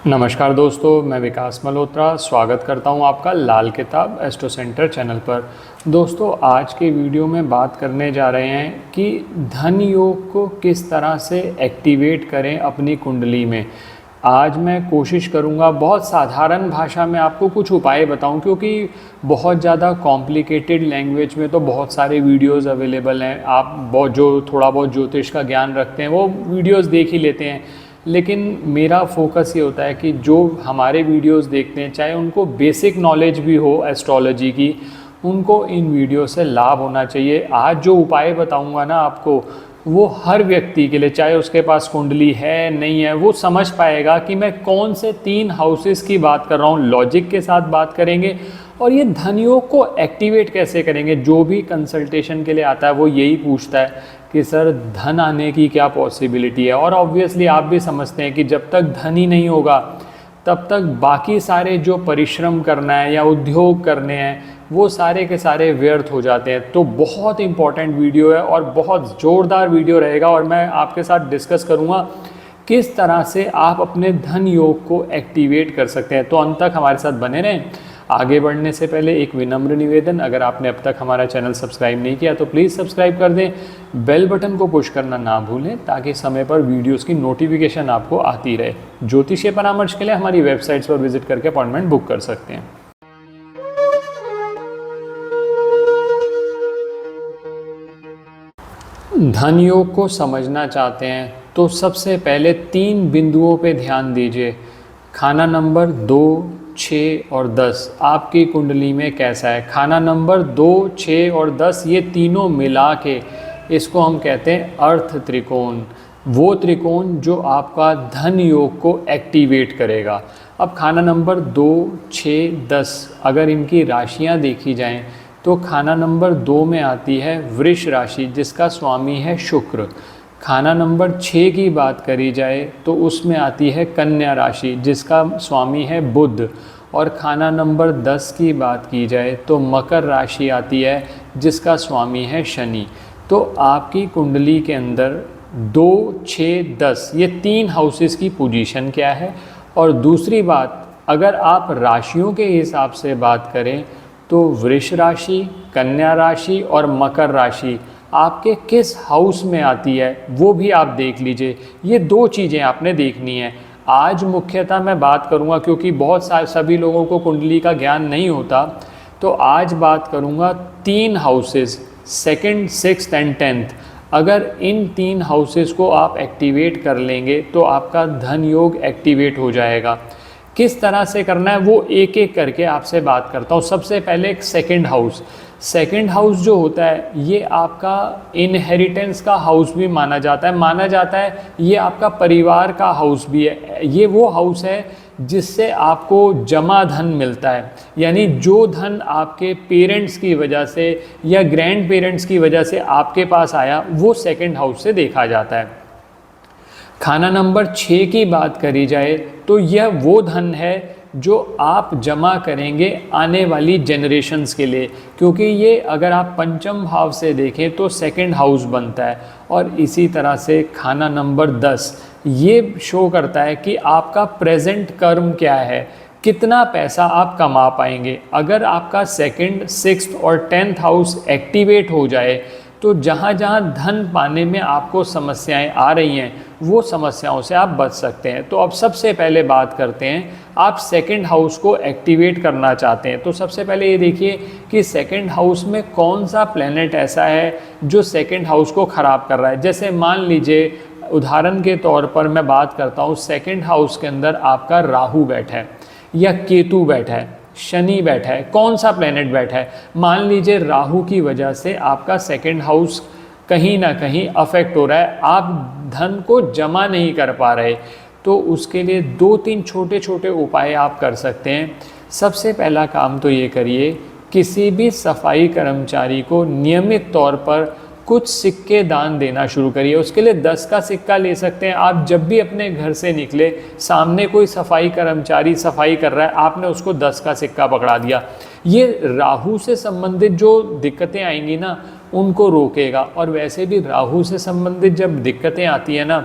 नमस्कार दोस्तों, मैं विकास मल्होत्रा स्वागत करता हूं आपका लाल किताब एस्ट्रो सेंटर चैनल पर। दोस्तों, आज के वीडियो में बात करने जा रहे हैं कि धन योग को किस तरह से एक्टिवेट करें अपनी कुंडली में। आज मैं कोशिश करूंगा बहुत साधारण भाषा में आपको कुछ उपाय बताऊं, क्योंकि बहुत ज़्यादा कॉम्प्लिकेटेड लैंग्वेज में तो बहुत सारे वीडियोस अवेलेबल हैं। आप बहुत जो थोड़ा बहुत ज्योतिष का ज्ञान रखते हैं वो वीडियोस देख ही लेते हैं, लेकिन मेरा फोकस ये होता है कि जो हमारे वीडियोस देखते हैं, चाहे उनको बेसिक नॉलेज भी हो एस्ट्रोलॉजी की, उनको इन वीडियो से लाभ होना चाहिए। आज जो उपाय बताऊंगा ना आपको, वो हर व्यक्ति के लिए, चाहे उसके पास कुंडली है नहीं है, वो समझ पाएगा कि मैं कौन से 3 हाउसेस की बात कर रहा हूँ। लॉजिक के साथ बात करेंगे और ये धन योग को एक्टिवेट कैसे करेंगे। जो भी कंसल्टेशन के लिए आता है वो यही पूछता है कि सर धन आने की क्या पॉसिबिलिटी है। और ऑब्वियसली आप भी समझते हैं कि जब तक धन ही नहीं होगा तब तक बाकी सारे जो परिश्रम करना है या उद्योग करने हैं वो सारे के सारे व्यर्थ हो जाते हैं। तो बहुत इंपॉर्टेंट वीडियो है और बहुत ज़ोरदार वीडियो रहेगा, और मैं आपके साथ डिस्कस करूँगा किस तरह से आप अपने धन योग को एक्टिवेट कर सकते हैं। तो अंत तक हमारे साथ बने रहें। आगे बढ़ने से पहले एक विनम्र निवेदन, अगर आपने अब तक हमारा चैनल सब्सक्राइब नहीं किया तो प्लीज़ सब्सक्राइब कर दें। बेल बटन को पुश करना ना भूलें ताकि समय पर वीडियोस की नोटिफिकेशन आपको आती रहे। ज्योतिषीय परामर्श के लिए हमारी वेबसाइट्स पर विजिट करके अपॉइंटमेंट बुक कर सकते हैं। धन योग को समझना चाहते हैं तो सबसे पहले 3 बिंदुओं पे ध्यान दीजिए। खाना नंबर 2, 6 और 10 आपकी कुंडली में कैसा है। खाना नंबर 2, 6 और 10 ये तीनों मिला के इसको हम कहते हैं अर्थ त्रिकोण। वो त्रिकोण जो आपका धन योग को एक्टिवेट करेगा। अब खाना नंबर 2, 6, 10 अगर इनकी राशियां देखी जाएं तो खाना नंबर 2 में आती है वृष राशि, जिसका स्वामी है शुक्र। खाना नंबर 6 की बात करी जाए तो उसमें आती है कन्या राशि, जिसका स्वामी है बुध। और खाना नंबर 10 की बात की जाए तो मकर राशि आती है, जिसका स्वामी है शनि। तो आपकी कुंडली के अंदर 2, 6, 10 ये 3 हाउसेस की पोजीशन क्या है। और दूसरी बात, अगर आप राशियों के हिसाब से बात करें तो वृष राशि, कन्या राशि और मकर राशि आपके किस हाउस में आती है वो भी आप देख लीजिए। ये 2 चीज़ें आपने देखनी है। आज मुख्यतः मैं बात करूंगा, क्योंकि सभी लोगों को कुंडली का ज्ञान नहीं होता, तो आज बात करूंगा 3 houses, 2nd, 6th and 10th। अगर इन 3 हाउसेस को आप एक्टिवेट कर लेंगे तो आपका धन योग एक्टिवेट हो जाएगा। किस तरह से करना है वो एक एक करके आपसे बात करता हूँ। सबसे पहले एक 2nd हाउस। 2nd हाउस जो होता है ये आपका इनहेरिटेंस का हाउस भी माना जाता है, ये आपका परिवार का हाउस भी है। ये वो हाउस है जिससे आपको जमा धन मिलता है, यानी जो धन आपके पेरेंट्स की वजह से या ग्रैंड पेरेंट्स की वजह से आपके पास आया वो 2nd हाउस से देखा जाता है। खाना नंबर 6 की बात करी जाए तो यह वो धन है जो आप जमा करेंगे आने वाली जनरेशन्स के लिए, क्योंकि ये अगर आप पंचम भाव से देखें तो 2nd हाउस बनता है। और इसी तरह से खाना नंबर 10 ये शो करता है कि आपका प्रेजेंट कर्म क्या है, कितना पैसा आप कमा पाएंगे। अगर आपका 2nd, 6th और 10th हाउस एक्टिवेट हो जाए तो जहाँ जहाँ धन पाने में आपको समस्याएं आ रही हैं वो समस्याओं से आप बच सकते हैं। तो अब सबसे पहले बात करते हैं, आप 2nd हाउस को एक्टिवेट करना चाहते हैं तो सबसे पहले ये देखिए कि 2nd हाउस में कौन सा प्लेनेट ऐसा है जो 2nd हाउस को ख़राब कर रहा है। जैसे मान लीजिए, उदाहरण के तौर पर मैं बात करता हूँ, 2nd हाउस के अंदर आपका राहु बैठा है या केतु बैठा है, शनि बैठा है, कौन सा प्लेनेट बैठा है। मान लीजिए राहु की वजह से आपका 2nd हाउस कहीं ना कहीं अफेक्ट हो रहा है, आप धन को जमा नहीं कर पा रहे, तो उसके लिए 2-3 छोटे छोटे उपाय आप कर सकते हैं। सबसे पहला काम तो ये करिए, किसी भी सफाई कर्मचारी को नियमित तौर पर कुछ सिक्के दान देना शुरू करिए। उसके लिए 10 का सिक्का ले सकते हैं आप। जब भी अपने घर से निकले, सामने कोई सफाई कर्मचारी सफाई कर रहा है, आपने उसको 10 का सिक्का पकड़ा दिया, ये राहु से संबंधित जो दिक्कतें आएंगी ना उनको रोकेगा। और वैसे भी राहु से संबंधित जब दिक्कतें आती है ना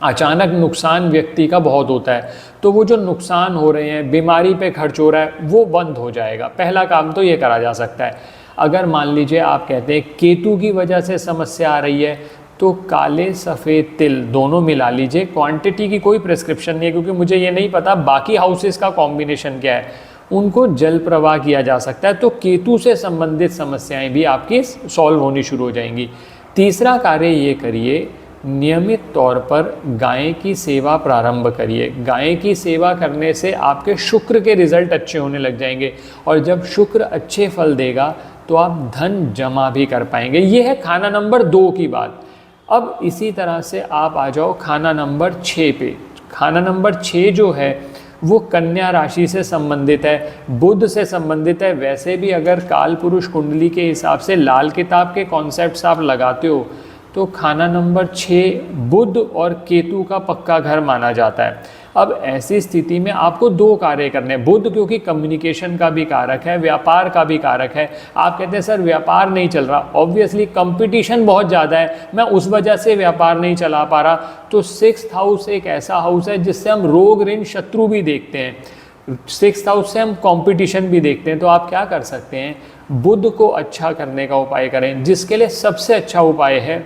अचानक नुकसान व्यक्ति का बहुत होता है, तो वो जो नुकसान हो रहे हैं, बीमारी पे खर्च हो रहा है, वो बंद हो जाएगा। पहला काम तो ये करा जा सकता है। अगर मान लीजिए आप कहते हैं केतु की वजह से समस्या आ रही है, तो काले सफ़ेद तिल दोनों मिला लीजिए। क्वांटिटी की कोई प्रिस्क्रिप्शन नहीं है, क्योंकि मुझे ये नहीं पता बाकी हाउसेस का कॉम्बिनेशन क्या है। उनको जल प्रवाह किया जा सकता है, तो केतु से संबंधित समस्याएं भी आपकी सॉल्व होनी शुरू हो जाएंगी। तीसरा कार्य ये करिए, नियमित तौर पर गाय की सेवा प्रारंभ करिए। गाय की सेवा करने से आपके शुक्र के रिजल्ट अच्छे होने लग जाएंगे, और जब शुक्र अच्छे फल देगा तो आप धन जमा भी कर पाएंगे। ये है खाना नंबर 2 की बात। अब इसी तरह से आप आ जाओ खाना नंबर 6 पे। खाना नंबर 6 जो है वो कन्या राशि से संबंधित है, बुध से संबंधित है। वैसे भी अगर काल पुरुष कुंडली के हिसाब से लाल किताब के कॉन्सेप्ट्स आप लगाते हो, तो खाना नंबर 6 बुध और केतु का पक्का घर माना जाता है। अब ऐसी स्थिति में आपको 2 कार्य करने हैं। बुध क्योंकि कम्युनिकेशन का भी कारक है, व्यापार का भी कारक है। आप कहते हैं सर व्यापार नहीं चल रहा, ऑब्वियसली कंपटीशन बहुत ज़्यादा है, मैं उस वजह से व्यापार नहीं चला पा रहा। तो 6th हाउस एक ऐसा हाउस है जिससे हम रोग ऋण शत्रु भी देखते हैं, 6th हाउस से हम कंपटीशन भी देखते हैं। तो आप क्या कर सकते हैं, बुध को अच्छा करने का उपाय करें, जिसके लिए सबसे अच्छा उपाय है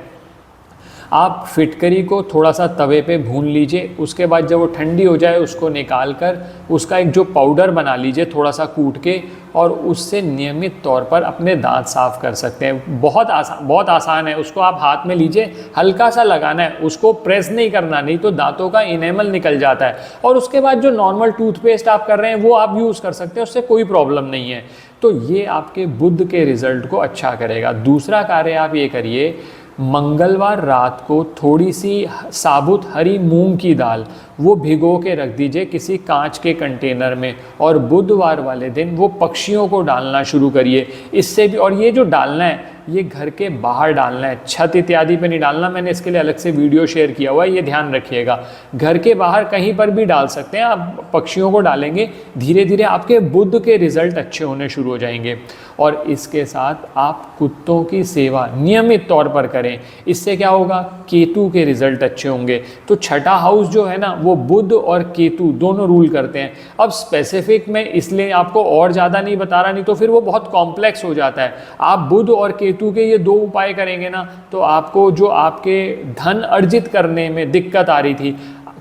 आप फिटकरी को थोड़ा सा तवे पे भून लीजिए। उसके बाद जब वो ठंडी हो जाए उसको निकाल कर उसका एक जो पाउडर बना लीजिए थोड़ा सा कूट के, और उससे नियमित तौर पर अपने दांत साफ़ कर सकते हैं। बहुत आसान है। उसको आप हाथ में लीजिए, हल्का सा लगाना है, उसको प्रेस नहीं करना, नहीं तो दांतों का इनेमल निकल जाता है। और उसके बाद जो नॉर्मल टूथपेस्ट आप कर रहे हैं वो आप यूज़ कर सकते हैं, उससे कोई प्रॉब्लम नहीं है। तो ये आपके बुध के रिजल्ट को अच्छा करेगा। दूसरा कार्य आप ये करिए, मंगलवार रात को थोड़ी सी साबुत हरी मूंग की दाल वो भिगो के रख दीजिए किसी कांच के कंटेनर में, और बुधवार वाले दिन वो पक्षियों को डालना शुरू करिए। इससे भी, और ये जो डालना है ये घर के बाहर डालना है, छत इत्यादि पे नहीं डालना। मैंने इसके लिए अलग से वीडियो शेयर किया हुआ है, ये ध्यान रखिएगा। घर के बाहर कहीं पर भी डाल सकते हैं आप, पक्षियों को डालेंगे, धीरे धीरे आपके बुध के रिजल्ट अच्छे होने शुरू हो जाएंगे। और इसके साथ आप कुत्तों की सेवा नियमित तौर पर करें। इससे क्या होगा, केतु के रिजल्ट अच्छे होंगे। तो छठा हाउस जो है ना वो बुध और केतु दोनों रूल करते हैं। अब स्पेसिफिक में इसलिए आपको और ज़्यादा नहीं बता रहा, नहीं तो फिर वो बहुत कॉम्प्लेक्स हो जाता है। आप बुध और केतु के ये 2 उपाय करेंगे ना, तो आपको जो आपके धन अर्जित करने में दिक्कत आ रही थी,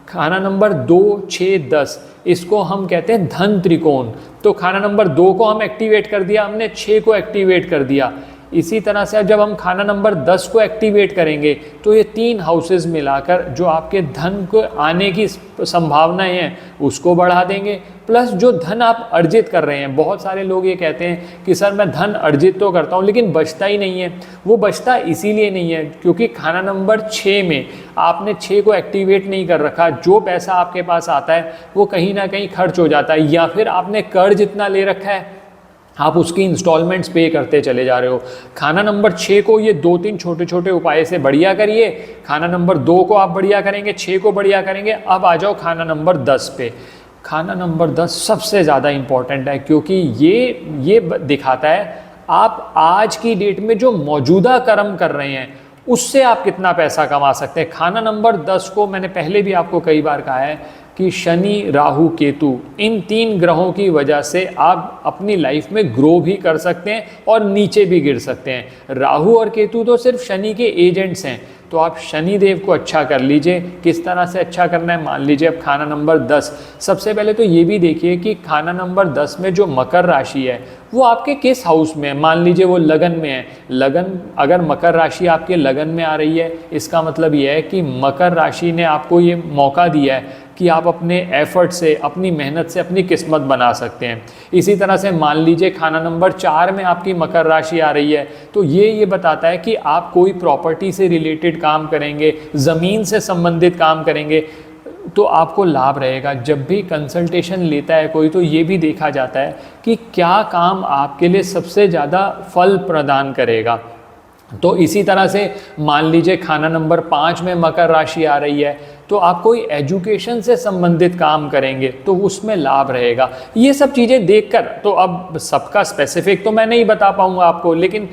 खाना नंबर 2, 6, 10, इसको हम कहते हैं धन त्रिकोण। तो खाना नंबर 2 को हम एक्टिवेट कर दिया, हमने 6 को एक्टिवेट कर दिया। इसी तरह से जब हम खाना नंबर 10 को एक्टिवेट करेंगे तो ये 3 हाउसेस मिलाकर जो आपके धन को आने की संभावनाएं हैं उसको बढ़ा देंगे। प्लस जो धन आप अर्जित कर रहे हैं, बहुत सारे लोग ये कहते हैं कि सर मैं धन अर्जित तो करता हूँ लेकिन बचता ही नहीं है। वो बचता इसीलिए नहीं है क्योंकि खाना नंबर 6 में आपने 6 को एक्टिवेट नहीं कर रखा। जो पैसा आपके पास आता है वो कहीं ना कहीं खर्च हो जाता है, या फिर आपने कर्ज इतना ले रखा है आप उसकी इंस्टॉलमेंट्स पे करते चले जा रहे हो। खाना नंबर 6 को ये 2-3 छोटे छोटे उपाय से बढ़िया करिए। खाना नंबर 2 को आप बढ़िया करेंगे, 6 को बढ़िया करेंगे। अब आ जाओ खाना नंबर 10 पे। खाना नंबर 10 सबसे ज़्यादा इम्पॉर्टेंट है क्योंकि ये दिखाता है आप आज की डेट में जो मौजूदा कर्म कर रहे हैं उससे आप कितना पैसा कमा सकते हैं। खाना नंबर 10 को मैंने पहले भी आपको कई बार कहा है कि शनि, राहु, केतु, इन 3 ग्रहों की वजह से आप अपनी लाइफ में ग्रो भी कर सकते हैं और नीचे भी गिर सकते हैं। राहु और केतु तो सिर्फ शनि के एजेंट्स हैं, तो आप शनि देव को अच्छा कर लीजिए। किस तरह से अच्छा करना है, मान लीजिए अब खाना नंबर 10, सबसे पहले तो ये भी देखिए कि खाना नंबर 10 में जो मकर राशि है वो आपके किस हाउस में है। मान लीजिए वो लगन में है, लगन, अगर मकर राशि आपके लगन में आ रही है इसका मतलब ये है कि मकर राशि ने आपको ये मौका दिया है कि आप अपने एफर्ट से, अपनी मेहनत से अपनी किस्मत बना सकते हैं। इसी तरह से मान लीजिए खाना नंबर 4 में आपकी मकर राशि आ रही है, तो ये बताता है कि आप कोई प्रॉपर्टी से रिलेटेड काम करेंगे, ज़मीन से संबंधित काम करेंगे तो आपको लाभ रहेगा। जब भी कंसल्टेशन लेता है कोई तो ये भी देखा जाता है कि क्या काम आपके लिए सबसे ज़्यादा फल प्रदान करेगा। तो इसी तरह से मान लीजिए खाना नंबर 5 में मकर राशि आ रही है तो आप कोई एजुकेशन से संबंधित काम करेंगे तो उसमें लाभ रहेगा। ये सब चीज़ें देखकर, तो अब सबका स्पेसिफिक तो मैं नहीं बता पाऊंगा आपको, लेकिन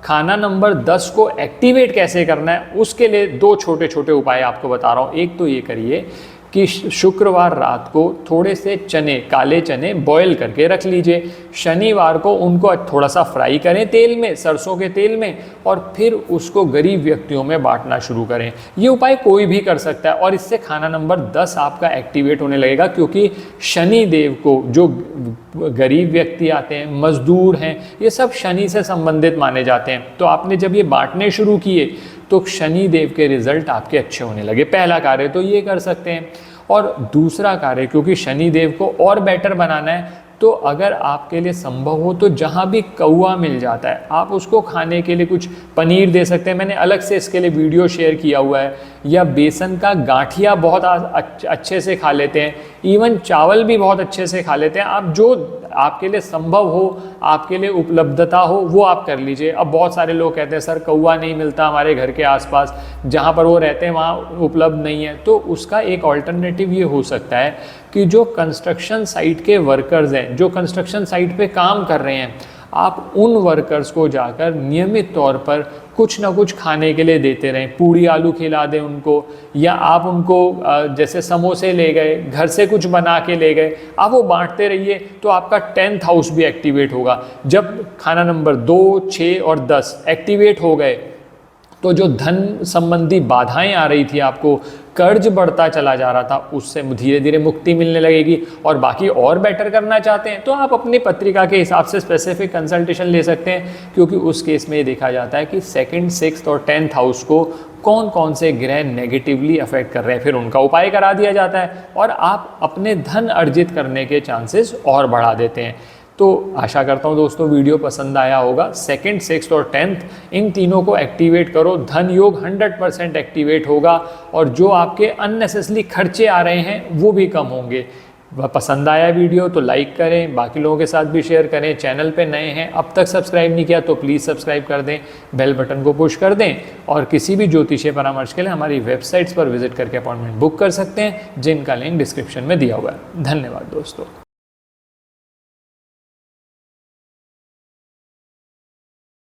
खाना नंबर 10 को एक्टिवेट कैसे करना है उसके लिए 2 छोटे छोटे उपाय आपको बता रहा हूँ। एक तो ये करिए कि शुक्रवार रात को थोड़े से चने, काले चने बॉयल करके रख लीजिए। शनिवार को उनको थोड़ा सा फ्राई करें तेल में, सरसों के तेल में, और फिर उसको गरीब व्यक्तियों में बांटना शुरू करें। ये उपाय कोई भी कर सकता है और इससे खाना नंबर 10 आपका एक्टिवेट होने लगेगा, क्योंकि शनि देव को, जो गरीब व्यक्ति आते हैं, मजदूर हैं, ये सब शनि से संबंधित माने जाते हैं। तो आपने जब ये बांटने शुरू किए तो शनि देव के रिजल्ट आपके अच्छे होने लगे। पहला कार्य तो ये कर सकते हैं। और दूसरा कार्य, क्योंकि शनि देव को और बेटर बनाना है, तो अगर आपके लिए संभव हो तो जहाँ भी कौवा मिल जाता है आप उसको खाने के लिए कुछ पनीर दे सकते हैं। मैंने अलग से इसके लिए वीडियो शेयर किया हुआ है। या बेसन का गांठिया बहुत अच्छे से खा लेते हैं, इवन चावल भी बहुत अच्छे से खा लेते हैं। आप जो आपके लिए संभव हो, आपके लिए उपलब्धता हो, वो आप कर लीजिए। अब बहुत सारे लोग कहते हैं सर कौवा नहीं मिलता हमारे घर के आसपास, जहाँ पर वो रहते हैं वहाँ उपलब्ध नहीं है। तो उसका एक ऑल्टरनेटिव ये हो सकता है कि जो कंस्ट्रक्शन साइट के वर्कर्स हैं, जो कंस्ट्रक्शन साइट पे काम कर रहे हैं, आप उन वर्कर्स को जाकर नियमित तौर पर कुछ ना कुछ खाने के लिए देते रहें। पूड़ी आलू खिला दें उनको, या आप उनको जैसे समोसे ले गए, घर से कुछ बना के ले गए, आप वो बांटते रहिए। तो आपका 10th हाउस भी एक्टिवेट होगा। जब खाना नंबर 2, 6 और 10 एक्टिवेट हो गए तो जो धन संबंधी बाधाएं आ रही थी, आपको कर्ज बढ़ता चला जा रहा था, उससे धीरे धीरे मुक्ति मिलने लगेगी। और बाकी और बेटर करना चाहते हैं तो आप अपनी पत्रिका के हिसाब से स्पेसिफिक कंसल्टेशन ले सकते हैं, क्योंकि उस केस में ये देखा जाता है कि 2nd, 6th और 10th हाउस को कौन कौन से ग्रह नेगेटिवली अफेक्ट कर रहे हैं, फिर उनका उपाय करा दिया जाता है और आप अपने धन अर्जित करने के चांसेस और बढ़ा देते हैं। तो आशा करता हूँ दोस्तों वीडियो पसंद आया होगा। 2nd, 6th और 10th इन तीनों को एक्टिवेट करो, धन योग 100% एक्टिवेट होगा और जो आपके अननेसेसरी खर्चे आ रहे हैं वो भी कम होंगे। पसंद आया वीडियो तो लाइक करें, बाकी लोगों के साथ भी शेयर करें। चैनल पे नए हैं, अब तक सब्सक्राइब नहीं किया तो प्लीज़ सब्सक्राइब कर दें, बेल बटन को पुश कर दें। और किसी भी ज्योतिषीय परामर्श के लिए हमारी वेबसाइट्स पर विजिट करके अपॉइंटमेंट बुक कर सकते हैं, जिनका लिंक डिस्क्रिप्शन में दिया हुआ है। धन्यवाद दोस्तों।